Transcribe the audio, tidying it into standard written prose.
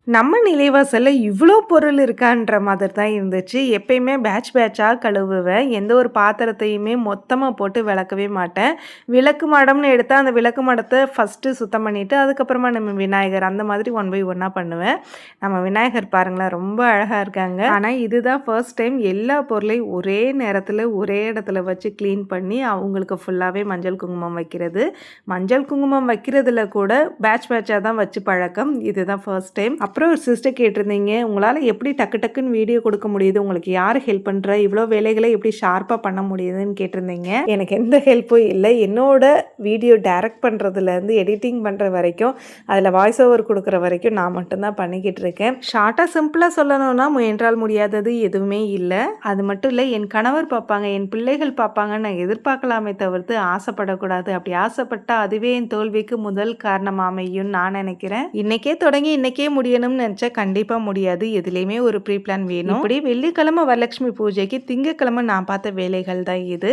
நம்ம நிலைவாசல்ல இவ்ளோ பொருள் இருக்கான்ற மாதிரி தான் இருந்துச்சு. எப்பயுமே பேட்ச் பேட்ச்சா கழுவுவேன். எந்த ஒரு பாத்திரத்தையுமே மொத்தமா போட்டு விளக்கவே மாட்டேன். விளக்கு மாடம்னு எடுத்தா, அந்த விளக்கு மாடத்த ஃபர்ஸ்ட்டு சுத்தம் பண்ணிட்டு, அதுக்கப்புறமா நம்ம விநாயகர் அந்த மாதிரி ஒன் பை ஒன்னா பண்ணுவேன். நம்ம விநாயகர் பாருங்களேன், ரொம்ப அழகா இருக்காங்க. ஆனா இதுதான் ஃபர்ஸ்ட் டைம் எல்லா பொருளையும் ஒரே நேரத்தில, ஒரே இடத்துல வச்சு கிளீன் பண்ணி, அவங்களுக்கு ஃபுல்லாவே மஞ்சள் குங்குமம் வைக்கிறது. மஞ்சள் குங்குமம் வைக்கிறதுல கூட பேட்ச் பேட்ச்சா தான் வச்சு பழக்கம். இதுதான் ஃபர்ஸ்ட் டைம். அப்புறம் ஒரு சிஸ்டர் கேட்டிருந்தீங்க, உங்களால் எப்படி டக்கு டக்குன்னு வீடியோ கொடுக்க முடியுது? உங்களுக்கு யார் ஹெல்ப் பண்ணுறா? இவ்வளோ வேலைகளை எப்படி ஷார்ப்பாக பண்ண முடியுதுன்னு கேட்டிருந்தீங்க. எனக்கு எந்த ஹெல்ப்பும் இல்லை. என்னோட வீடியோ டைரக்ட் பண்ணுறதுலேருந்து எடிட்டிங் பண்ணுற வரைக்கும், அதில் வாய்ஸ் ஓவர் கொடுக்குற வரைக்கும் நான் மட்டும்தான் பண்ணிக்கிட்டு இருக்கேன். ஷார்ட்டாக சிம்பிளாக சொல்லணும்னா முயன்றால் முடியாதது எதுவுமே இல்லை. அது மட்டும் இல்லை, என் கணவர் பார்ப்பாங்க, என் பிள்ளைகள் பார்ப்பாங்கன்னு நான் எதிர்பார்க்கலாமே தவிர்த்து ஆசைப்படக்கூடாது. அப்படி ஆசைப்பட்டால் அதுவே என் தோல்விக்கு முதல் காரணம் அமையும் நான் நினைக்கிறேன். இன்னைக்கே தொடங்கி இன்னைக்கே முடியணும்னு நினைச்சா கண்டிப்பா முடியாது. எதுலயுமே ஒரு ப்ரீ பிளான் வேணும். இப்படி வெள்ளிக்கிழமை வரலட்சுமி பூஜைக்கு திங்கக்கிழமை நான் பார்த்த வேலைகள் தான் இது.